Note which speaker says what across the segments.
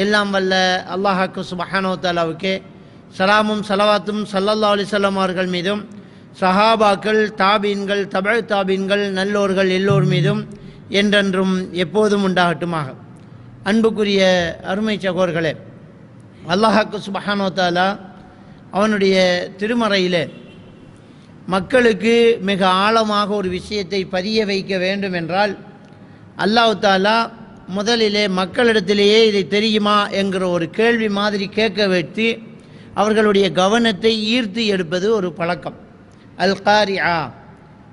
Speaker 1: எல்லாம் வல்ல அல்லாஹ்வுக்கு சுப்ஹானஹு வ தஆலாவுக்கு சலாமும் சலவாத்தும் ஸல்லல்லாஹு அலைஹி வஸல்லம் அவர்கள் மீதும் சஹாபாக்கள், தாபீன்கள், தபஅ தாபீன்கள், நல்லோர்கள் எல்லோர் மீதும் என்றென்றும் எப்போதும் உண்டாகட்டுமாக. அன்புக்குரிய அருமை சகோதரர்களே, அல்லாஹ்வுக்கு சுப்ஹானஹு வ தஆலா அவனுடைய திருமறையிலே மக்களுக்கு மிக ஆழமாக ஒரு விஷயத்தை பதிய வைக்க வேண்டும் என்றால் அல்லாஹ் தஆலா முதலிலே மக்களிடத்திலேயே இதை தெரியுமா என்கிற ஒரு கேள்வி மாதிரி கேட்க வைத்து அவர்களுடைய கவனத்தை ஈர்த்து எடுப்பது ஒரு பழக்கம். அல் காரியா,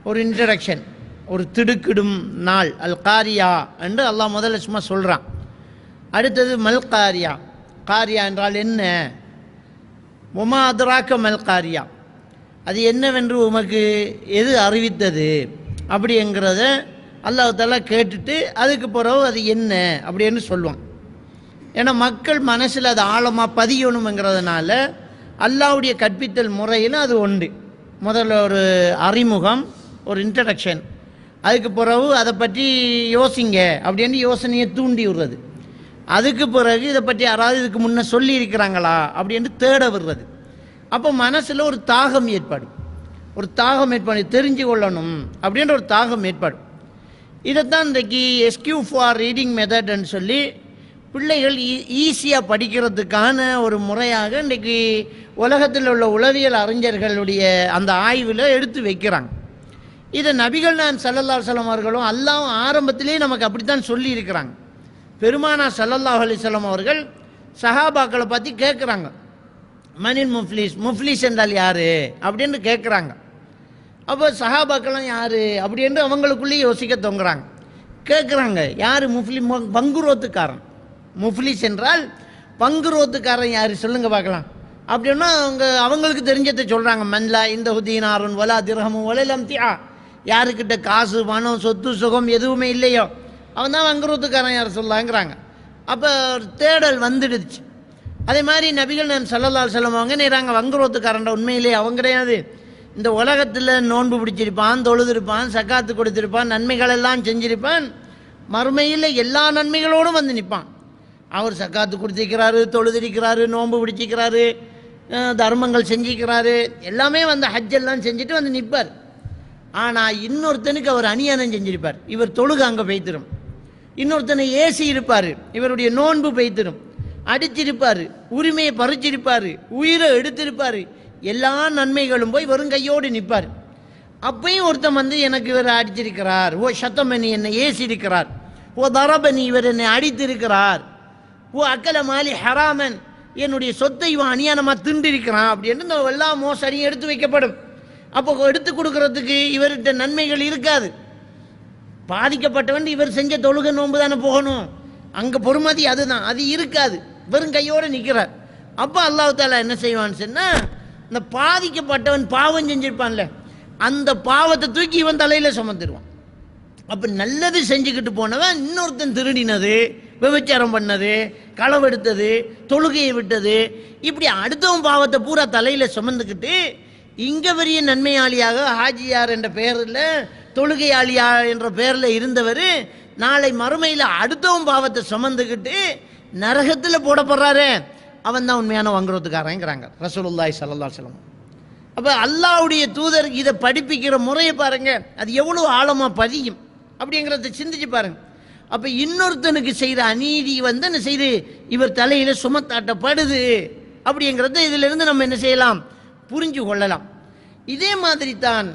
Speaker 1: ஒரு இன்ட்ரடக்ஷன், ஒரு திடுக்கிடும் நாள். அல் காரியா என்று அல்லாஹ் முதல்ல சும்மா சொல்கிறான். அடுத்தது மல் காரியா. காரியா என்றால் என்ன? உமா அதுராக்க மல் காரியா, அது என்னவென்று உமக்கு எது அறிவித்தது அப்படிங்கிறத அல்லாஹ் தஆலா கேட்டுட்டு அதுக்கு பிறகு அது என்ன அப்படின்னு சொல்லுவான். ஏன்னா மக்கள் மனசில் அது ஆழமாக பதியணுங்கிறதுனால அல்லாஹ்வுடைய கற்பித்தல் முறையில் அது உண்டு. முதல்ல ஒரு அறிமுகம், ஒரு இன்ட்ரடக்ஷன், அதுக்கு பிறகு அதை பற்றி யோசிங்க அப்படின்னு யோசனையை தூண்டி விடுறது. அதுக்கு பிறகு இதை பற்றி யாராவது இதுக்கு முன்னே சொல்லி இருக்கிறாங்களா அப்படின்னு தேட விடுறது. அப்போ மனசில் ஒரு தாகம் ஏற்படும், தெரிஞ்சு கொள்ளணும் அப்படின்ற ஒரு தாகம் ஏற்படும். இதைத்தான் இன்றைக்கி எஸ்கியூ ஃபார் ரீடிங் மெத்தட்ன்னு சொல்லி பிள்ளைகள் ஈஸியாக படிக்கிறதுக்கான ஒரு முறையாக இன்றைக்கி உலகத்தில் உள்ள உளவியல் அறிஞர்களுடைய அந்த ஆய்வில் எடுத்து வைக்கிறாங்க. இதை நபிகள் நான் ஸல்லல்லாஹு அலைஹி வஸல்லம் அவர்களும் அல்லாஹ் ஆரம்பத்திலே நமக்கு அப்படித்தான் சொல்லி இருக்கிறாங்க. பெருமானா ஸல்லல்லாஹு அலைஹி வஸல்லம் அவர்கள் சஹாபாக்களை பற்றி கேட்குறாங்க. மனின் முஃப்லிஸ், முஃப்லிஸ் என்றால் யார் அப்படின்னு கேட்குறாங்க. அப்போ சஹாபாக்கெல்லாம் யார் அப்படின்னு அவங்களுக்குள்ளேயே யோசிக்க தொங்குறாங்க. கேட்குறாங்க, யார் முஃப்லிம்? பங்குரோத்துக்காரன். முஃப்லிஸ் என்றால் பங்குரோத்துக்காரன் யார் சொல்லுங்க பார்க்கலாம் அப்படின்னா அவங்களுக்கு தெரிஞ்சதை சொல்கிறாங்க. மன்லா இந்த ஹுதீனாருன் வலா திர்ஹமும் வலலம் தியா, யாருக்கிட்ட காசு, பணம், சொத்து, சுகம் எதுவுமே இல்லையோ அவன் தான் வங்குரோத்துக்காரன் யார் சொல்லாங்கிறாங்க. அப்போ தேடல் வந்துடுச்சு. அதே மாதிரி நபிகள் நான் ஸல்லல்லாஹு அலைஹி வஸல்லம் அவங்க நேராங்க வங்குரோத்துக்காரன் உண்மையிலே அவங்க கிடையாது. இந்த உலகத்தில் நோன்பு பிடிச்சிருப்பான், தொழுதிருப்பான், சக்காத்து கொடுத்திருப்பான், நன்மைகள் எல்லாம் செஞ்சிருப்பான், மறுமையில் எல்லா நன்மைகளோடும் வந்து நிற்பான். அவர் சக்காத்து கொடுத்திருக்கிறாரு, தொழுதிருக்கிறாரு, நோன்பு பிடிச்சிக்கிறாரு, தர்மங்கள் செஞ்சுக்கிறாரு, எல்லாமே வந்து ஹஜ்ஜெல்லாம் செஞ்சுட்டு வந்து நிற்பார். ஆனால் இன்னொருத்தனுக்கு அவர் அநியாயம் செஞ்சிருப்பார், இவர் தொழுக அங்கே பெய்த்திரும். இன்னொருத்தனை ஏசி இருப்பார், இவருடைய நோன்பு பெய்த்திரும். அடிச்சிருப்பார், உரிமையை பறிச்சிருப்பார், உயிரை எடுத்திருப்பார், எல்லா நன்மைகளும் போய் வெறும் கையோடு நிற்பார். அப்பையும் ஒருத்தன் வந்து எனக்கு இவர் அடிச்சிருக்கிறார், ஓ சத்தமணி என்னை ஏசி இருக்கிறார், ஓ தரபனி இவர் என்னை அடித்திருக்கிறார், ஓ அக்கல மாலி ஹராமன் என்னுடைய சொத்தை இவன் அநியாயமாக திண்டிருக்கிறான் அப்படின்னு இந்த எல்லா மோசடியும் எடுத்து வைக்கப்படும். அப்போ எடுத்து கொடுக்கறதுக்கு இவர்கிட்ட நன்மைகள் இருக்காது. பாதிக்கப்பட்டவன் இவர் செஞ்ச தொழுகை நோன்பு தானே போகணும், அங்கே பொறுமதி அதுதான், அது இருக்காது, வெறும் கையோடு நிற்கிறார். அப்போ அல்லாஹ் தஆலா என்ன செய்வான்னு சொன்னால், இந்த பாதிக்கப்பட்டவன் பாவம் செஞ்சிருப்பான்ல அந்த பாவத்தை தூக்கி இவன் தலையில் சுமந்துடுவான். அப்போ நல்லது செஞ்சுக்கிட்டு போனவன் இன்னொருத்தன் திருடினது, விபச்சாரம் பண்ணது, களவெடுத்தது, தொழுகையை விட்டது, இப்படி அடுத்தவன் பாவத்தை பூரா தலையில் சுமந்துக்கிட்டு இங்கே பெரிய நன்மையாளியாக ஹாஜியார் என்ற பெயரில், தொழுகையாளியா என்ற பெயரில் இருந்தவர் நாளை மறுமையில் அடுத்தவன் பாவத்தை சுமந்துக்கிட்டு நரகத்தில் போடப்படுறாரு, அவன் தான் உண்மையான வங்குரோத்துக்காரங்கிறாங்க ரசூலுல்லாஹி ஸல்லல்லாஹு அலைஹி வஸல்லம். அப்போ அல்லாஹ்வுடைய தூதர் இதை படிப்பிக்கிற முறையை பாருங்க, அது எவ்வளோ ஆழமாக பதியும் அப்படிங்கிறத சிந்திச்சு பாருங்க. அப்போ இன்னொருத்தனுக்கு செய்கிற அநீதி வந்து என்ன செய்து இவர் தலையில் சுமத்தாட்டப்படுது அப்படிங்கிறத இதிலிருந்து நம்ம என்ன செய்யலாம், புரிஞ்சு கொள்ளலாம். இதே மாதிரி தான்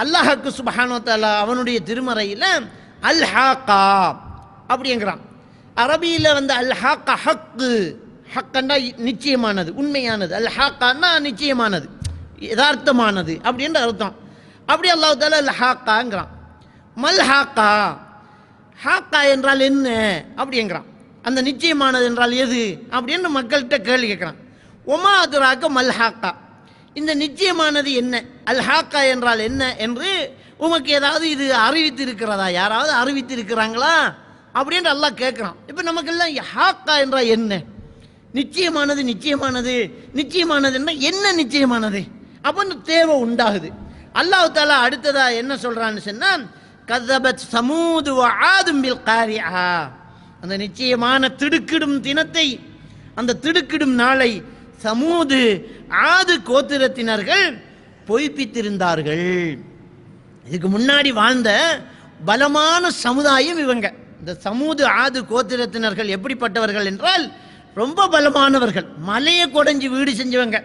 Speaker 1: அல்லாஹ்வுக்கு சுப்ஹானஹு வ தஆலா அவனுடைய திருமறையில் அல் ஹாக்கா அப்படிங்கிறான். அரபியில் வந்து அல் ஹாக்கா ஹக்கு, ஹக்கண்டா நிச்சயமானது, உண்மையானது, அல் ஹாக்கான்னா நிச்சயமானது, யதார்த்தமானது அப்படின்ற அர்த்தம். அப்படி அல்லாஹ் தஆலா அல் ஹாக்காங்கிறான். மல் ஹாக்கா, ஹாக்கா என்றால் என்ன அப்படிங்கிறான். அந்த நிச்சயமானது என்றால் எது அப்படின்னு மக்கள்கிட்ட கேள்வி கேட்குறான். ஒமா அதுராக்க மல் ஹாக்கா, இந்த நிச்சயமானது என்ன, அல் ஹாக்கா என்றால் என்ன என்று உமக்கு ஏதாவது இது அறிவித்து இருக்கிறதா, யாராவது அறிவித்து இருக்கிறாங்களா அப்படின்ட்டு அல்லாஹ் கேட்குறான். இப்போ நமக்கெல்லாம் ஹாக்கா என்றால் என்ன, நிச்சயமானது, நிச்சயமானது, நிச்சயமானதுன்னா என்ன நிச்சயமானது அப்படின்னு தேவை உண்டாகுது. அல்லாஹ் தஆலா அடுத்ததா என்ன சொல்றான்னு சொன்னால், கதபத் சமூது வ ஆதும் பில் காரிஆ, அந்த நிச்சயமான திடுக்கிடும் தினத்தை அந்த திடுக்கிடும் நாளை சமூது ஆது கோத்திரத்தினர்கள் பொய்ப்பித்திருந்தார்கள். இதுக்கு முன்னாடி வாழ்ந்த பலமான சமுதாயம் இவங்க. இந்த சமூது ஆது கோத்திரத்தினர்கள் எப்படிப்பட்டவர்கள் என்றால் ரொம்ப பலமானவர்கள். மலையை குடைஞ்சி வீடு செஞ்சவங்க.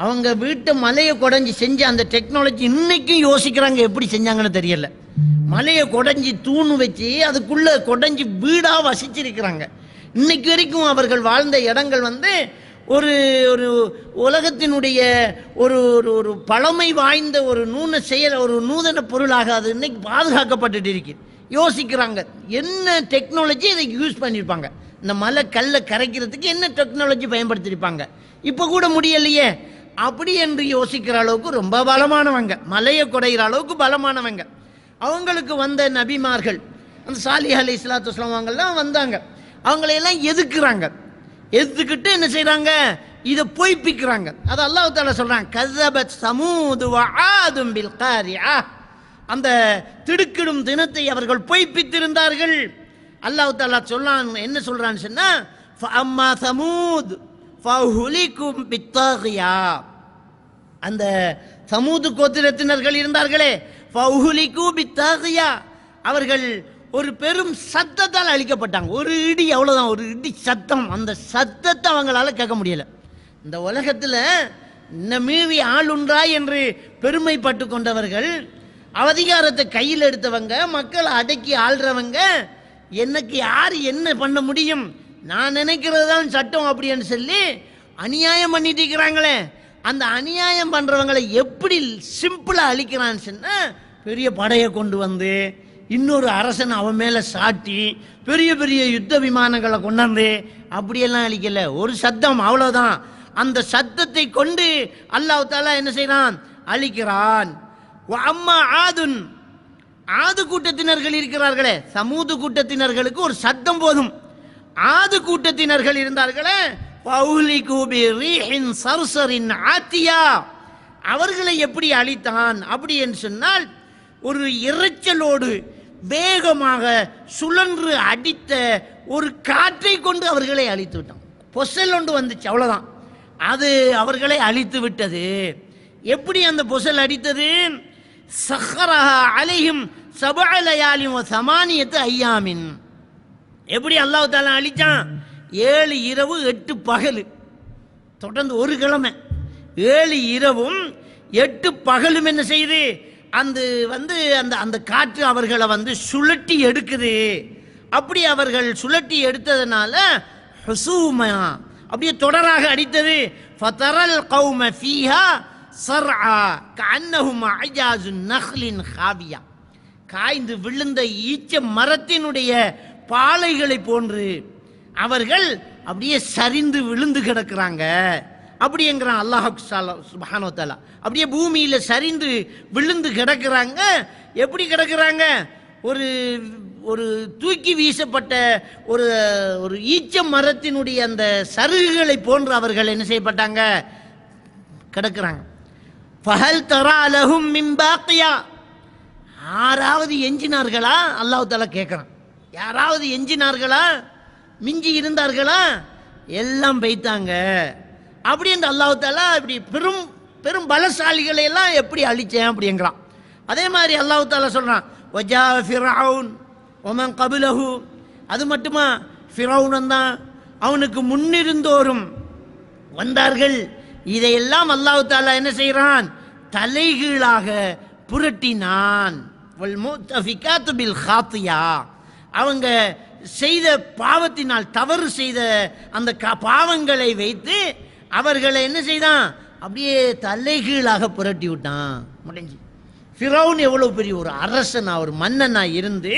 Speaker 1: அவங்க வீட்டை மலையை குடைஞ்சி செஞ்ச அந்த டெக்னாலஜி இன்னைக்கும் யோசிக்கிறாங்க, எப்படி செஞ்சாங்கன்னு தெரியல. மலையை குடைஞ்சி தூணு வச்சு அதுக்குள்ள குடைஞ்சி வீடாக வசிச்சிருக்கிறாங்க. இன்னைக்கு வரைக்கும் அவர்கள் வாழ்ந்த இடங்கள் ஒரு ஒரு உலகத்தினுடைய ஒரு ஒரு பழமை வாய்ந்த ஒரு ஒரு நூதன பொருளாக அது இன்னைக்கு பாதுகாக்கப்பட்டு இருக்கு. யோசிக்கிறாங்க என்ன டெக்னாலஜி இதை யூஸ் பண்ணியிருப்பாங்க, இந்த மலை கல்லை கரைக்கிறதுக்கு என்ன டெக்னாலஜி பயன்படுத்தியிருப்பாங்க, இப்போ கூட முடியலையே அப்படி என்று யோசிக்கிற அளவுக்கு ரொம்ப பலமானவங்க, மலையை குடைகிற அளவுக்கு பலமானவங்க. அவங்களுக்கு வந்த நபிமார்கள், அந்த சாலிஹ் அலைஹிஸ்ஸலாத்து வஸ்ஸலாம் அவங்கெல்லாம் வந்தாங்க. அவங்களையெல்லாம் எதுக்குறாங்க. எதுக்கிட்டு என்ன செய்கிறாங்க, இதை பொய்ப்பிக்கிறாங்க. அது அல்லாஹ் தஆலா சொல்கிறாங்க, கஸபத் சமூது வ ஆதும் பில் காரிஆ. அந்த திடுக்கிடும் தினத்தை அவர்கள் பொய்ப்பித்திருந்தார்கள். அல்லாஹ் தஆலா சொல்றான், என்ன சொல்றான்னு சொன்னா, ஃபஅம்மா சமூத் ஃபஹுலிகும் பித்தாகியா. அந்த சமூது கோத்திரத்தினர்கள் இருந்தார்களே, ஃபஹுலிகு பித்தாகியா, அவர்கள் ஒரு பெரும் சத்தத்தால் அழிக்கப்பட்டாங்க. ஒரு இடி, அவ்வளோதான், ஒரு இடி சத்தம். அந்த சத்தத்தை அவங்களால கேட்க முடியல. இந்த உலகத்தில் இன்ன மீறி ஆளுன்றா என்று பெருமைப்பட்டு கொண்டவர்கள், அதிகாரத்தை கையில் எடுத்தவங்க, மக்களை அடக்கி ஆள்றவங்க, எனக்கு யார் என்ன பண்ண முடியும், நான் நினைக்கிறது தான் சட்டம் அப்படின்னு சொல்லி அநியாயம் பண்ணிட்டு இருக்கிறாங்களே. அந்த அநியாயம் பண்ணுறவங்களை எப்படி சிம்பிளாக அழிக்கிறான்னு சொன்னால், பெரிய படையை கொண்டு வந்து இன்னொரு அரசன் அவன் மேலே சாட்டி பெரிய பெரிய யுத்த விமானங்களை கொண்டாந்து அப்படியெல்லாம் அழிக்கல. ஒரு சத்தம், அவ்வளோதான். அந்த சத்தத்தை கொண்டு அல்லாஹ் தஆலா என்ன செய்கிறான், அழிக்கிறான். அம்மா ஆதுன், ஆது கூட்டத்தினர்கள் இருக்கிறார்களே, சமூது கூட்டத்தினர்களுக்கு ஒரு சத்தம் போதும். ஆது கூட்டத்தினர்கள் இருந்தார்களே, அவர்களை எப்படி அழித்தான் அப்படி என்று சொன்னால், ஒரு இரைச்சலோடு வேகமாக சுழன்று அடித்த ஒரு காற்றை கொண்டு அவர்களை அழித்து விட்டான். பொசல் ஒன்று வந்துச்சு, அவ்வளோதான், அது அவர்களை அழித்து விட்டது. எப்படி அந்த பொசல் அடித்தது, சஹரஹா அலைஹிம் சபஅ லயாலின் வ ஸமானியத ஐயாமின். எப்படி அல்லாஹ் தஆலா அழிச்சான், 7 இரவு 8 பகல், தொடர்ந்து ஒரு கிழமை 7 இரவும் 8 பகலும் என்ன செய்யுது, அந்த அந்த அந்த காற்று அவர்களை சுழட்டி எடுக்குது. அப்படி அவர்கள் சுழட்டி எடுத்ததுனால ஹுசூமா அப்படியே தொடராக அடித்தது. ஃபதரல் கௌம ஃபீஹா சர்ஆ கஅன்னஹும் அஜாஸு நக்லின் ஹாவியா, காய்ந்து விழுந்த ஈச்ச மரத்தினுடைய பாலைகளை போன்று அவர்கள் அப்படியே சரிந்து விழுந்து கிடக்கிறாங்க. அப்படிங்கிறான் அல்லாஹ் சுப்ஹானஹு வ தஆலா. அப்படியே பூமியில் சரிந்து விழுந்து கிடக்கிறாங்க. எப்படி கிடக்கிறாங்க, ஒரு ஒரு தூக்கி வீசப்பட்ட ஒரு ஒரு ஈச்ச மரத்தினுடைய அந்த சருகுகளை போன்று அவர்கள் என்ன செய்யப்பட்டாங்க, கிடக்கிறாங்க. ஃபஹல் தரா லஹும் மின் பாக்கியா, யாராவது எஞ்சினார்களா அல்லாஹ் தஆலா கேட்குறான். யாராவது எஞ்சினார்களா, மிஞ்சி இருந்தார்களா, எல்லாம் வைத்தாங்க. அப்படி இந்த அல்லாஹ் தஆலா இப்படி பெரும் பெரும் பலசாலிகளை எல்லாம் எப்படி அழிச்சேன் அப்படிங்கிறான். அதே மாதிரி அல்லாஹ் தஆலா சொல்றான், வஜா ஃபிரௌன் வமன் கபிலஹு, அது மட்டுமா, ஃபிரௌன் தான் அவனுக்கு முன்னிருந்தோரும் வந்தார்கள். இதையெல்லாம் அல்லாஹ் தஆலா என்ன செய்கிறான், தலைகீழாக புரட்டினான். வல் முத்தஃபிகாத்து பில் காத்தியா, அவங்க செய்த பாவத்தினால், தவறு செய்த அந்த பாவங்களை வைத்து அவர்களை என்ன செய்தான், அப்படியே தலைகீழாக புரட்டி விட்டான். முடிஞ்சு. ஃபிரௌன் எவ்வளவு பெரிய ஒரு அரசனா, ஒரு மன்னனா இருந்து,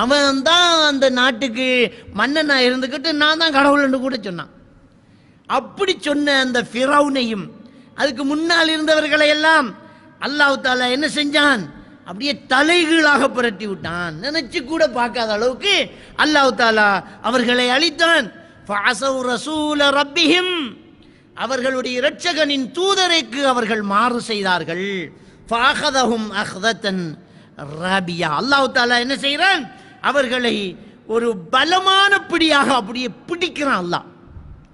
Speaker 1: அவன் தான் அந்த நாட்டுக்கு மன்னனா இருந்துக்கிட்டு நான் தான் கடவுள் என்று கூட சொன்னான். அப்படி சொன்ன அந்த ஃபிரௌனையும் அதுக்கு முன்னால் இருந்தவர்களை எல்லாம் அல்லாஹ் தஆலா என்ன செஞ்சான், அப்படியே தலைகீழாக புரட்டி விட்டான். நினைச்சு கூட பார்க்காத அளவுக்கு அல்லாஹ் தஆலா அவர்களை அழித்தான். ஃபஅஸவ் ரசூல ரப்பிஹிம், அவர்களுடைய இரட்சகனின் தூதருக்கு அவர்கள் மாறு செய்தார்கள். ஃபஅഖதஹும் அக்தன் ராபியா, அல்லாஹ் தஆலா என்ன செய்கிறான், அவர்களை ஒரு பலமான பிடியாக அப்படியே பிடிக்கிறான். அல்லாஹ்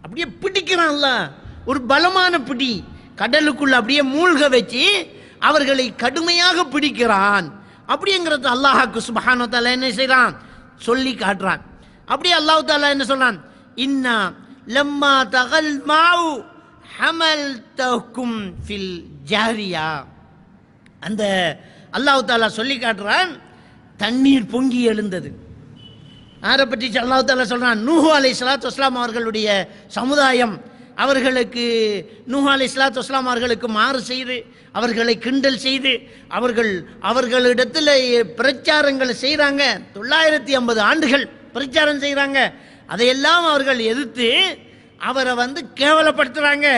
Speaker 1: அப்படியே பிடிக்கிறான்ல, ஒரு பலமான பிடி, கடலுக்குள்ள அப்படியே மூழ்க வச்சு அவர்களை கடுமையாக பிடிக்கிறான். அப்படிங்கிறது அல்லாஹ்வுக்கு சுப்ஹானஹு வ தஆலா என்ன செய்றான், சொல்லி காட்டுறான். அப்படியே அல்லாஹ் தஆலா என்ன சொல்றான், இன்னா லம்மா தகல் மாஉ ஹமல்தகும் ஃபில் ஜாரியா. அந்த அல்லாஹ் தஆலா சொல்லி காட்டுறான், தண்ணீர் பொங்கி எழுந்தது. யாரை பற்றி அல்லாஹ் தஆலா சொல்றான், நூஹ் அலைஹிஸ்ஸலாத்து வஸ்ஸலாம் அவர்களுடைய சமுதாயம். அவர்களுக்கு நூஹ் அலைஹிஸ்ஸலாத்து வஸ்ஸலாம் அவர்களுக்கு மாறு செய்து, அவர்களை கிண்டல் செய்து, அவர்களிடத்தில் பிரச்சாரங்களை செய்கிறாங்க. 950 ஆண்டுகள் பிரச்சாரம் செய்கிறாங்க. அதையெல்லாம் அவர்கள் எதிர்த்து அவரை கேவலப்படுத்துகிறாங்க.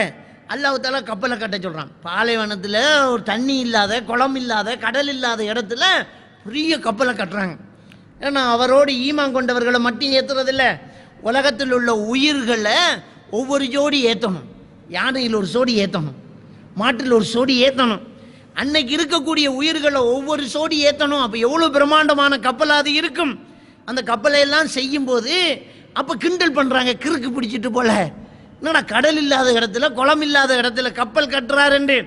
Speaker 1: அல்லாஹ் தஆலா கப்பலை கட்ட சொல்கிறான். பாலைவனத்தில் ஒரு தண்ணி இல்லாத, குளம் இல்லாத, கடல் இல்லாத இடத்துல பெரிய கப்பலை கட்டுறாங்க. ஏன்னா அவரோடு ஈமான் கொண்டவர்களை மட்டும் ஏற்றுறதில்ல, உலகத்தில் உள்ள உயிர்களை ஒவ்வொரு ஜோடி ஏற்றணும். யானையில் ஒரு சோடி ஏற்றணும், மாட்டில் ஒரு சோடி ஏற்றணும். அன்னைக்கு இருக்கக்கூடிய உயிர்களை ஒவ்வொரு சோடி ஏற்றணும். அப்போ எவ்வளோ பிரம்மாண்டமான கப்பல் அது இருக்கும். அந்த கப்பலை எல்லாம் செய்யும்போது அப்போ கிண்டல் பண்ணுறாங்க, கிறுக்கு பிடிச்சிட்டு போல, என்னடா கடல் இல்லாத இடத்துல, குளம் இல்லாத இடத்துல கப்பல் கட்டுறாருண்டு.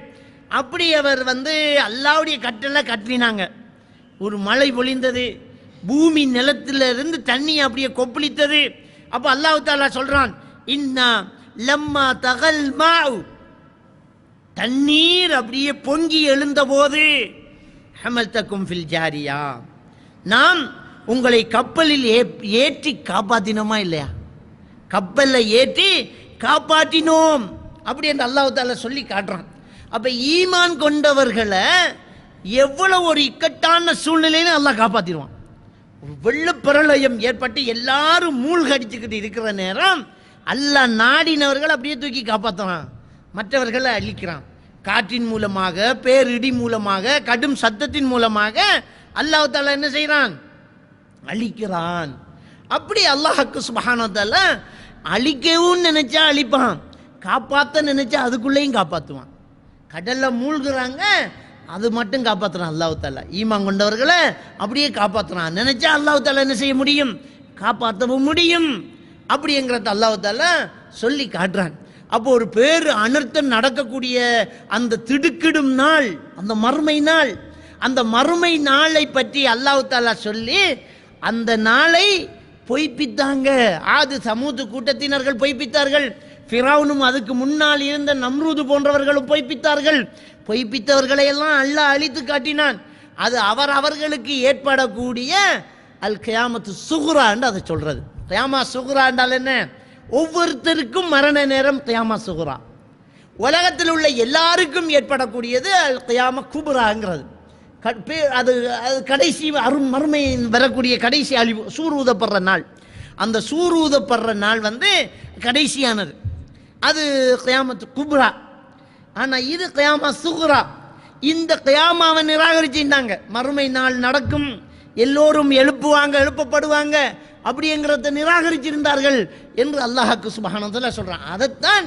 Speaker 1: அப்படி அவர் அல்லாவுடைய கட்டளை கட்டினாங்க. ஒரு மழை பொழிந்தது, பூமி நிலத்திலிருந்து தண்ணி அப்படியே கொப்பளித்தது. அப்போ அல்லாஹ் தஆலா சொல்றான், இன்னா லம்மா தகல் மாஉ, தண்ணீர் அப்படியே பொங்கி எழுந்த போது, ஹமல்தகும் ஃபில் ஜாரியா, நாம் உங்களை கப்பலில் ஏற்றி காப்பாற்றினோமா இல்லையா? கப்பலில் ஏற்றி காப்பாற்றினோம் அப்படி என்று அல்லாஹ் தஆலா சொல்லி காட்டுறான். அப்போ ஈமான் கொண்டவர்களை எவ்வளவு ஒரு இக்கட்டான சூழ்நிலையிலும் அல்லாஹ் காப்பாற்றிடுவான். வெள்ளப்பிரளயம் ஏற்பட்டு எல்லாரும் மூழ்கடிச்சுக்கிட்டு இருக்கிற நேரம் அல்லாஹ் நாடினவர்கள் அப்படியே தூக்கி காப்பாற்றுறான், மற்றவர்களை அழிக்கிறான். காற்றின் மூலமாக, பேரிடி மூலமாக, கடும் சத்தத்தின் மூலமாக அல்லாஹ் தஆலா என்ன செய்கிறான், அழிக்கிறான். அப்படி அல்லாஹ்வுக்கு சுப்ஹானஹு வ தஆலா அழிக்கவும் நினைச்சா அழிப்பான், காப்பாற்ற நினைச்சா அதுக்குள்ளேயும் காப்பாற்றுவான். கடல்ல மூழ்குறாங்க, அது மட்டும் காப்பாற்றுறான் அல்லாஹ் தஆலா. ஈமான் கொண்டவர்களை அப்படியே காப்பாற்றுறான். நினைச்சா அல்லாஹ் தஆலா என்ன செய்ய முடியும், காப்பாற்றவும் முடியும். அப்படிங்கிறத அல்லாஹ் தஆலா சொல்லி காட்டுறான். அப்போ ஒரு பேர் அனர்த்தம் நடக்கக்கூடிய அந்த திடுக்கிடும் நாள், அந்த மறுமை நாள், அந்த மறுமை நாளை பற்றி அல்லாஹ் தஆலா சொல்லி அந்த நாளை பொய்ப்பித்தாங்க. ஆது சமூது கூட்டத்தினர்கள் பொய்ப்பித்தார்கள், ஃபிரௌனும் அதுக்கு முன்னால் இருந்த நம்ரூது போன்றவர்களும் பொய்ப்பித்தார்கள். பொய்ப்பித்தவர்களை எல்லாம் அல்லாஹ் அழித்து காட்டினான். அது அவர்களுக்கு ஏற்படக்கூடிய அல் கியாமத்து சுகுரா என்று அதை சொல்றது. கியாமா சுகுரா என்றால் என்ன, ஒவ்வொருத்தருக்கும் மரண நேரம் கியாமா சுகுரா. உலகத்தில் உள்ள எல்லாருக்கும் ஏற்படக்கூடியது அல் கியாமா குபுராங்கிறது. அது கடைசி மறுமையின் வரக்கூடிய கடைசி அழிவு, சூர் ஊதப்படுற நாள். அந்த சூர் ஊதப்படுற நாள் கடைசியானது, அது கியாமத்து குப்ரா. ஆனால் இது கியாமா சுகுரா. இந்த கியாமாவை நிராகரிச்சுட்டாங்க. மறுமை நாள் நடக்கும், எல்லோரும் எழுப்பப்படுவாங்க அப்படிங்கிறத நிராகரிச்சிருந்தார்கள் என்று அல்லாஹ்வுக்கு சுப்ஹானஹு வ தஆலா சொல்றான். அதைத்தான்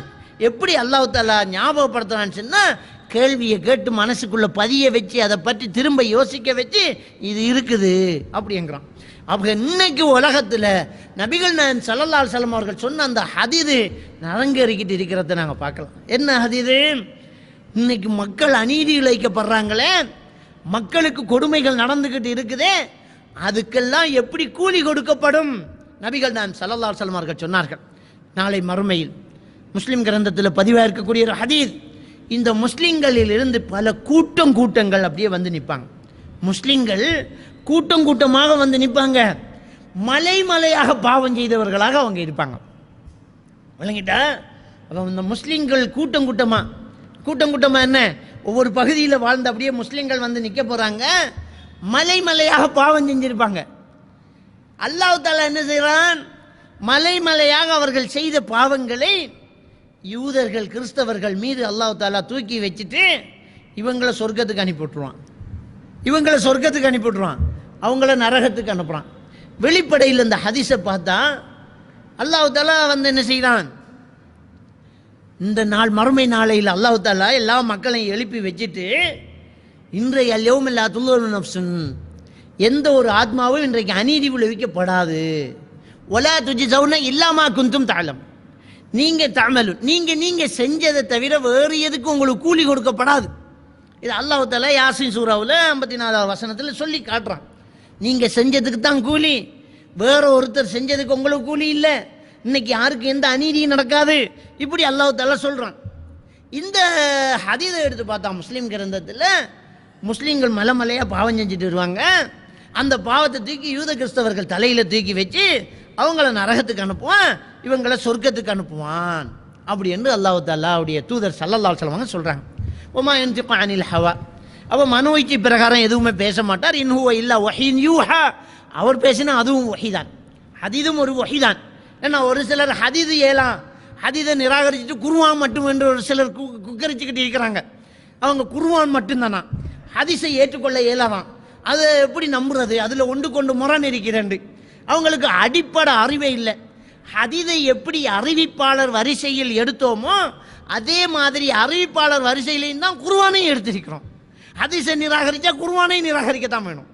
Speaker 1: எப்படி அல்லாஹ் தஆலா ஞாபகப்படுத்துறான்னு சொன்னால், கேள்வியை கேட்டு மனசுக்குள்ள பதிய வச்சு அதை பற்றி திரும்ப யோசிக்க வச்சு இது இருக்குது அப்படிங்கிறான். அப்போ இன்னைக்கு உலகத்தில் நபிகள் நாயகம் ஸல்லல்லாஹு அலைஹி வஸல்லம் அவர்கள் சொன்ன அந்த ஹதீது அரங்கேறிக்கிட்டு இருக்கிறத நாங்கள் பார்க்கலாம். என்ன ஹதீது? இன்னைக்கு மக்கள் அநீதி இழைக்கப்படுறாங்களே, மக்களுக்கு கொடுமைகள் நடந்துக்கிட்டு இருக்குதே, அதுக்கெல்லாம் எப்படி கூலி கொடுக்கப்படும்? நபிகள் நாயகம் ஸல்லல்லாஹு அலைஹி வஸல்லம் அவர்கள் சொன்னார்கள், நாளை மறுமையில் முஸ்லிம் கிரந்தத்தில் பதிவாக இருக்கக்கூடிய ஒரு ஹதீஸ், இந்த முஸ்லிம்களில் இருந்து பல கூட்டங்கள் அப்படியே நிற்பாங்க. முஸ்லிம்கள் கூட்டமாக நிற்பாங்க. மலையாக பாவம் செய்தவர்களாக அவங்க இருப்பாங்க. விளங்கிட்டா? அப்போ இந்த முஸ்லிம்கள் கூட்டமா என்ன, ஒவ்வொரு பகுதியில் வாழ்ந்த அப்படியே முஸ்லிம்கள் நிற்க போகிறாங்க. மலையாக பாவம் செஞ்சிருப்பாங்க. அல்லாஹ் தஆலா என்ன செய்கிறான், மலையாக அவர்கள் செய்த பாவங்களை யூதர்கள் கிறிஸ்தவர்கள் மீது அல்லாஹ் தஆலா தூக்கி வச்சுட்டு இவங்களை சொர்க்கத்துக்கு அனுப்பிவிட்டுருவான். அவங்கள நரகத்துக்கு அனுப்புகிறான். வெளிப்படையில் இந்த ஹதீஸை பார்த்தா அல்லாஹ் தஆலா என்ன செய்கிறான், இந்த நாள் மறுமை நாளையில் அல்லாஹ் தஆலா எல்லா மக்களையும் எழுப்பி வச்சுட்டு, இன்றைய யௌம லா துல்லூரு நஃப்ஸுன், எந்த ஒரு ஆத்மாவும் இன்றைக்கு அநீதி விளைவிக்கப்படாது, வலா துஜ்ஸௌன இல்லா மா குன்தும் தஅலம், நீங்கள் தஅமலூன், நீங்கள் செஞ்சதை தவிர வேறு எதுக்கும் உங்களுக்கு கூலி கொடுக்கப்படாது. இது அல்லாஹ் தஆலா யாசின் சூராவில் 54வது வசனத்தில் சொல்லி காட்டுறான். நீங்கள் செஞ்சதுக்கு தான் கூலி, வேற ஒருத்தர் செஞ்சதுக்கு உங்களுக்கு கூலி இல்லை. இன்னைக்கு யாருக்கு எந்த அநீதியும் நடக்காது. இப்படி அல்லாஹ் தஆலா சொல்கிறான். இந்த ஹதீஸை எடுத்து பார்த்தா முஸ்லீம் கிரந்தத்தில் முஸ்லீம்கள் மலையாக பாவம் செஞ்சுட்டு வருவாங்க. அந்த பாவத்தை தூக்கி யூத கிறிஸ்தவர்கள் தலையில் தூக்கி வச்சு அவங்கள நரகத்துக்கு அனுப்புவான், இவங்களை சொர்க்கத்துக்கு அனுப்புவான் அப்படி என்று அல்லாஹ் தஆலா அவருடைய தூதர் ஸல்லல்லாஹு அலைஹி வஸல்லம் சொல்கிறாங்க. ஒமா யன்திகு அனில் ஹவா, அவள் மனோய்ச்சி பிரகாரம் எதுவுமே பேச மாட்டார். இன் ஹுவ இல்லா வஹீன் யூஹா, அவர் பேசினா அதுவும் வஹீதான், ஹதீதும் ஒரு வஹீதான். ஏன்னா ஒரு சிலர் ஹதீது ஏலாம், ஹதீதை நிராகரிச்சுட்டு குர்ஆன் மட்டும் என்று ஒரு சிலர் குக்கரிச்சுக்கிட்டு இருக்கிறாங்க. அவங்க குர்ஆன் மட்டும்தானா, ஹதீஸை ஏற்றுக்கொள்ள இயலாதான், அதை எப்படி நம்புறது, அதில் ஒன்று கொண்டு முரண் இருக்கிறது. அவங்களுக்கு அடிப்படை அறிவே இல்லை. ஹதீதை எப்படி அறிவிப்பாளர் வரிசையில் எடுத்தோமோ அதே மாதிரி அறிவிப்பாளர் வரிசையிலையும் தான் குர்ஆனையும் எடுத்திருக்கிறோம். ஹதீஸை நிராகரித்தா குர்ஆனை நிராகரிக்கத்தான் வேணும்.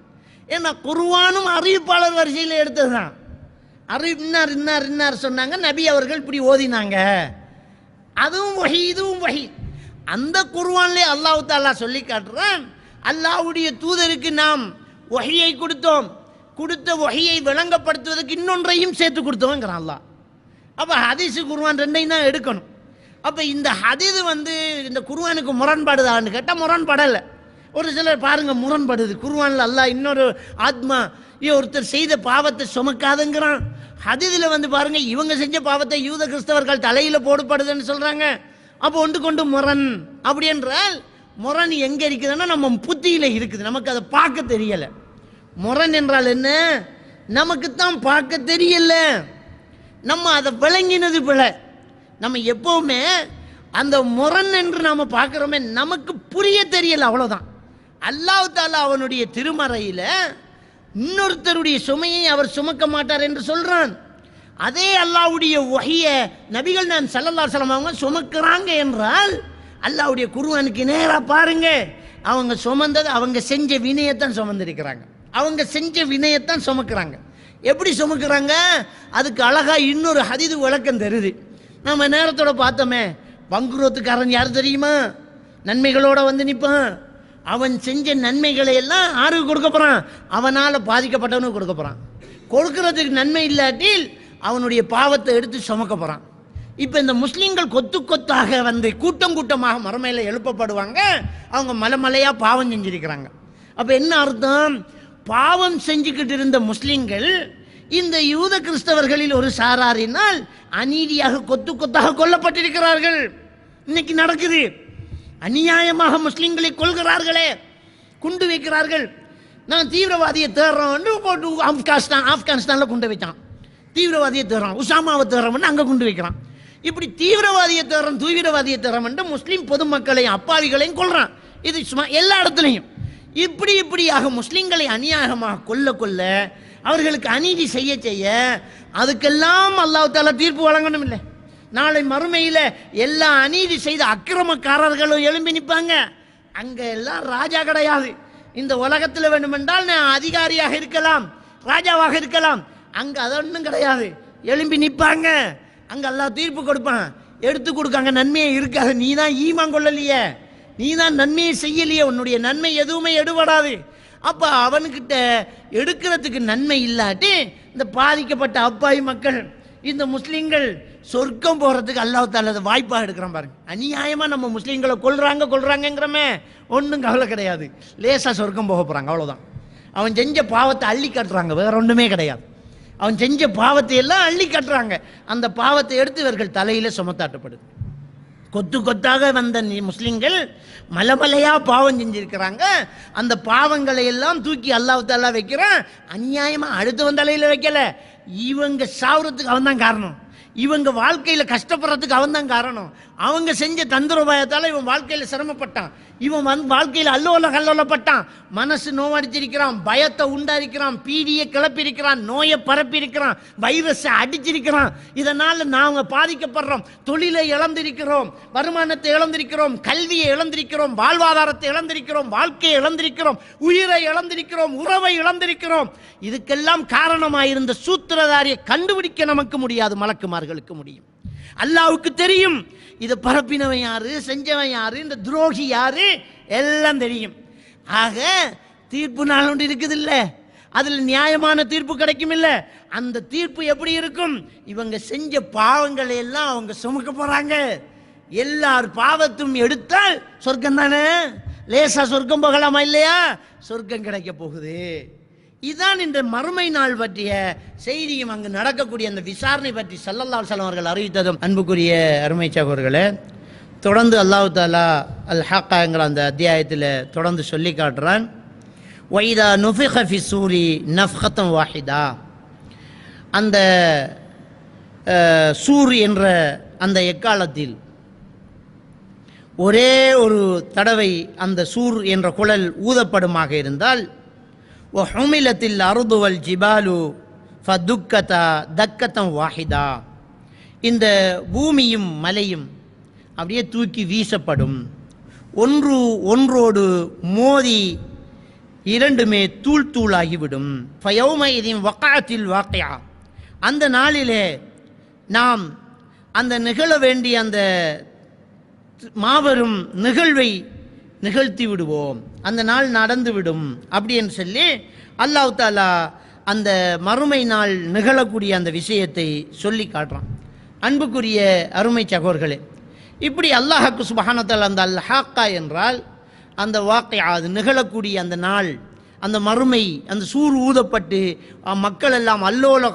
Speaker 1: ஏன்னா குர்ஆனும் அறிவிப்பாளர் வரிசையில் எடுத்தது தான். இன்னார் இன்னார் இன்னார் சொன்னாங்க, நபி அவர்கள் இப்படி ஓதினாங்க, அதுவும் வஹி இதுவும் வஹி. அந்த குர்ஆன்லே அல்லாஹ் தஆலா சொல்லி காட்டுறான், அல்லாஹ்வுடைய தூதருக்கு நாம் வஹியை கொடுத்தோம், கொடுத்த வஹியை விளங்கப்படுத்துவதற்கு இன்னொன்றையும் சேர்த்து கொடுத்தோங்கிறான் அல்லாஹ். அப்போ ஹதீஸு குர்ஆன் ரெண்டையும் தான் எடுக்கணும். அப்போ இந்த ஹதீது இந்த குர்ஆனுக்கு முரண்படுதான்னு கேட்டால் முரண்படலை. ஒரு சிலர் பாருங்கள் முரண்படுது. குர்ஆனில் அல்லாஹ் இன்னொரு ஆத்மா ஒருத்தர் செய்த பாவத்தை சுமக்காதுங்கிறான். ஹதீதில் பாருங்கள் இவங்க செஞ்ச பாவத்தை யூத கிறிஸ்தவர்கள் தலையில் போடப்படுதுன்னு சொல்கிறாங்க. அப்போ ஒன்று கொண்டு முரண். அப்படி என்றால் முரண் எங்கே இருக்குதுன்னா நம்ம புத்தியில் இருக்குது, நமக்கு அதை பார்க்க தெரியலை. முரண் என்றால் என்ன, நமக்கு தான் பார்க்க தெரியல, நம்ம அதை விளங்கினது பிழை. நம்ம எப்போவுமே அந்த முரண் என்று நாம் பார்க்குறோமே, நமக்கு புரிய தெரியல, அவ்வளோதான். அல்லாஹ் தஆலா அவனுடைய திருமறையில் இன்னொருத்தருடைய சுமையை அவர் சுமக்க மாட்டார் என்று சொல்கிறான். அதே அல்லாஹ்வுடைய வஹியை நபிகள் நான் ஸல்லல்லாஹு அலைஹி வஸல்லம் அவங்க சுமக்கிறாங்க என்றால் அல்லாஹ்வுடைய குர்ஆனுக்கு நேராக பாருங்க, அவங்க சுமந்தது அவங்க செஞ்ச வினயத்தான் சுமந்திருக்கிறாங்க, அவங்க செஞ்ச வினயத்தான் சுமக்கிறாங்க. எப்படி சுமக்கிறாங்க, அதுக்கு அழகா இன்னொரு ஹதீது விளக்கம் தருது. நம்ம நேரத்தோட பார்த்தோமே, பங்குரோத்துக்காரன் யார் தெரியுமா, நன்மைகளோட நிற்பான். அவன் செஞ்ச நன்மைகளை எல்லாம் யாருக்கு கொடுக்க போகிறான், அவனால் பாதிக்கப்பட்டவனுக்கு கொடுக்க போகிறான். கொடுக்கறதுக்கு நன்மை இல்லாட்டில் அவனுடைய பாவத்தை எடுத்து சுமக்க போகிறான். இப்போ இந்த முஸ்லீம்கள் கொத்து கொத்தாக கூட்டம் கூட்டமாக மறுமையில் எழுப்பப்படுவாங்க. அவங்க மலையாக பாவம் செஞ்சிருக்கிறாங்க. அப்போ என்ன அர்த்தம், பாவம் செஞ்சுக்கிட்டு இருந்த முஸ்லீம்கள் இந்த யூத கிறிஸ்தவர்களில் ஒரு சாராரினால் அநீதியாக கொத்து கொத்தாக கொல்லப்பட்டிருக்கிறார்கள். இன்னைக்கு நடக்குது. அநியாயமாக முஸ்லீம்களை கொள்கிறார்களே, குண்டு வைக்கிறார்கள். நான் தீவிரவாதியை தேடுறோம் போட்டு ஆப்கானிஸ்தானில் குண்டு வைத்தான், தீவிரவாதியை தேடுறான், உசாமாவை தேடுறவன் அங்கே குண்டு வைக்கிறான். இப்படி தீவிரவாதியை தேடுறான், தீவிரவாதியை தேடுறவன் முஸ்லீம் பொதுமக்களையும் அப்பாவிகளையும் கொள்றான். இது சும்மா எல்லா இடத்துலையும் இப்படியாக முஸ்லீம்களை அநியாயமாக கொல்ல அவர்களுக்கு அநீதி செய்ய அதுக்கெல்லாம் அல்லாஹ் தஆலா தீர்ப்பு வழங்கணும். இல்லை, நாளை மறுமையில் எல்லா அநீதி செய்த அக்கிரமக்காரர்களும் எழும்பி நிற்பாங்க. அங்கே எல்லாம் ராஜா கிடையாது. இந்த உலகத்தில் வேண்டுமென்றால் நான் அதிகாரியாக இருக்கலாம், ராஜாவாக இருக்கலாம். அங்கே அதொன்றும் கிடையாது. எழும்பி நிற்பாங்க. அங்கே அல்லாஹ் தீர்ப்பு கொடுப்பான். எடுத்து கொடுக்காங்க, நன்மையே இருக்காது. நீ தான் ஈமான் கொள்ளலையே, நீ தான் நன்மையை செய்யலையே, உன்னுடைய நன்மை எதுவுமே எடுபடாது. அப்போ அவனுக்கிட்ட எடுக்கிறதுக்கு நன்மை இல்லாட்டி இந்த பாதிக்கப்பட்ட அப்பாவி மக்கள், இந்த முஸ்லீம்கள் சொர்க்கம் போகிறதுக்கு அல்லாஹ் தஆலா வாய்ப்பாக எடுக்கிறான் பாருங்க. அநியாயமாக நம்ம முஸ்லீம்களை கொள்றாங்கிறமே ஒன்றும் கவலை கிடையாது, லேசாக சொர்க்கம் போக போகிறாங்க, அவ்வளோதான். அவன் செஞ்ச பாவத்தை அள்ளி கட்டுறாங்க, வேற ஒன்றுமே கிடையாது. அவன் செஞ்ச பாவத்தை எல்லாம் அள்ளி கட்டுறாங்க. அந்த பாவத்தை எடுத்து இவர்கள் தலையில் சுமத்தாட்டப்படுது. கொத்து கொத்தாக வந்த முஸ்லீம்கள் மலையாக பாவம் செஞ்சிருக்கிறாங்க. அந்த பாவங்களை எல்லாம் தூக்கி அல்லாஹ் தஆலா வைக்கிறான். அநியாயமாக அடுத்தவன் தலையில் வைக்கல. இவங்க சாவுறதுக்கு அவன் தான் காரணம், இவங்க வாழ்க்கையில் கஷ்டப்படுறதுக்கு அவன் தான் காரணம். அவங்க செஞ்ச தந்திரோபாயத்தால் இவன் வாழ்க்கையில் சிரமப்பட்டான், இவன் வாழ்க்கையில் கல்லோலப்பட்டான், மனசு நோவடிச்சிருக்கிறான், பயத்தை உண்டாயிருக்கிறான், பீதியை கிளப்பியிருக்கிறான், நோயை பரப்பியிருக்கிறான், வைரஸை அடிச்சிருக்கிறான். இதனால் நாங்கள் பாதிக்கப்படுறோம், தொழிலை இழந்திருக்கிறோம், வருமானத்தை இழந்திருக்கிறோம், கல்வியை இழந்திருக்கிறோம், வாழ்வாதாரத்தை இழந்திருக்கிறோம், வாழ்க்கையை இழந்திருக்கிறோம், உயிரை இழந்திருக்கிறோம், உறவை இழந்திருக்கிறோம். இதுக்கெல்லாம் காரணமாயிருந்த சூத்திரதாரியை கண்டுபிடிக்க நமக்கு முடியாது, மலக்குமார்களுக்கு முடியும். அல்லாஹ்வுக்கு தெரியும் இதை பரப்பினவன் யாரு, செஞ்சவன் யாரு, இந்த துரோகி யாரு, எல்லாம் தெரியும். ஆக தீர்ப்பு நாள் ஒன்று இருக்குது இல்ல, அதுல நியாயமான தீர்ப்பு கிடைக்கும் இல்ல, அந்த தீர்ப்பு எப்படி இருக்கும்? இவங்க செஞ்ச பாவங்களை எல்லாம் அவங்க சுமக்க போறாங்க. எல்லார் பாவத்தும் எடுத்தால் சொர்க்கம் தானே, லேசா சொர்க்கம் போகலாமா இல்லையா? சொர்க்கம் கிடைக்க போகுது. இதுதான் இந்த மறுமை நாள் பற்றிய செய்தியும் அங்கு நடக்கக்கூடிய அந்த விசாரணை பற்றி ஸல்லல்லாஹு அலைஹி வஸல்லம் அவர்கள் அறிவித்ததும். அன்புக்குரிய அருமை சகோதரர்களே, தொடர்ந்து அல்லாஹ் தஆலா அல் ஹாக்காங்கிற அந்த அத்தியாயத்தில் தொடர்ந்து சொல்லி காட்டுறான். வைதா நுஃபிக ஃபி சூரி நஃப்கத்தன் வாஹிதா, அந்த சூர் என்ற அந்த எக்காலத்தில் ஒரே ஒரு தடவை அந்த சூர் என்ற குழல் ஊதப்படுமாக இருந்தால், வஹுமிலத்தில் அர்து வல் ஜிபாலு ஃபதுக்கதா தக்கத்தன் வாஹிதா, இந்த பூமியும் மலையும் அப்படியே தூக்கி வீசப்படும், ஒன்று ஒன்றோடு மோதி இரண்டுமே தூள் தூளாகிவிடும். ஃபயௌமைதின் வக்அத்தில் வாக்கியா, அந்த நாளிலே நாம் அந்த நிகழ வேண்டிய அந்த மாபெரும் நிகழ்வை நிகழ்த்தி விடுவோம், அந்த நாள் நடந்துவிடும் அப்படின்னு சொல்லி அல்லாஹ் தஆலா அந்த மறுமை நாள் நிகழக்கூடிய அந்த விஷயத்தை சொல்லி காட்டுறான். அன்புக்குரிய அருமை சகோதரர்களே, இப்படி அல்லாஹ்க்கு சுப்ஹானஹு வ தஆலா அந்த அல் ஹாக்கா என்றால் அந்த வாக்கியா, அது நிகழக்கூடிய அந்த நாள், அந்த மறுமை, அந்த சூர் ஊதப்பட்டு மக்கள் எல்லாம்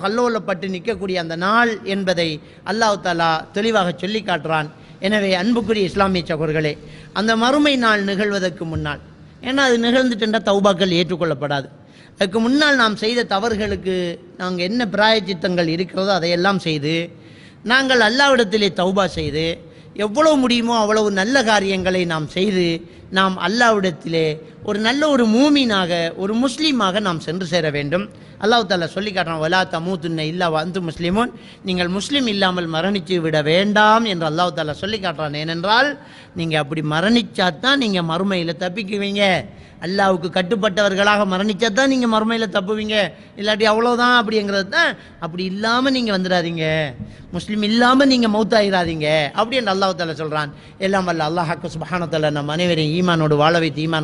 Speaker 1: கல்லோலப்பட்டு நிற்கக்கூடிய அந்த நாள் என்பதை அல்லாஹ் தஆலா தெளிவாக சொல்லி காட்டுறான். எனவே அன்புக்குரிய இஸ்லாமிய சகோதரர்களே, அந்த மறுமை நாள் நிகழ்வதற்கு முன்னால், ஏன்னா அது நிகழ்ந்துட்டா தௌபாக்கள் ஏற்றுக்கொள்ளப்படாது, அதுக்கு முன்னால் நாம் செய்த தவறுகளுக்கு நாங்கள் என்ன பிராயச்சித்தங்கள் இருக்கிறதோ அதையெல்லாம் செய்து நாங்கள் அல்லாஹ்விடத்திலே தௌபா செய்து எவ்வளவு முடியுமோ அவ்வளவு நல்ல காரியங்களை நாம் செய்து நாம் அல்லாஹ்விடத்திலே ஒரு நல்ல ஒரு மூமினாக, ஒரு முஸ்லீமாக நாம் சென்று சேர வேண்டும். அல்லாஹ் தஆலா சொல்லி காட்டுறான், வலா தமூதுன்ன இல்லா வஅன்தும் முஸ்லிமூன், நீங்கள் முஸ்லீம் இல்லாமல் மரணித்து விட வேண்டாம் என்று அல்லாஹ் தஆலா சொல்லி காட்டுறான். ஏனென்றால் நீங்கள் அப்படி மரணிச்சாதான் நீங்கள் மறுமையில் தப்பிக்குவீங்க. அல்லாஹ்வுக்கு கட்டுப்பட்டவர்களாக மரணிச்சா தான் நீங்கள் மறுமையில் தப்புவீங்க, இல்லாட்டி அவ்வளோதான் அப்படிங்கிறது தான். அப்படி இல்லாமல் நீங்கள் வந்துடாதீங்க, முஸ்லீம் இல்லாமல் நீங்கள் மௌத்தாயிராதீங்க அப்படின்னு அல்லாஹ் தஆலா சொல்கிறான். எல்லாம் வல்ல அல்லாஹ் சுப்ஹானஹு வ தஆலா நம் அனைவரையும் ஈமானோடு வாழ வைத்து ஈமான்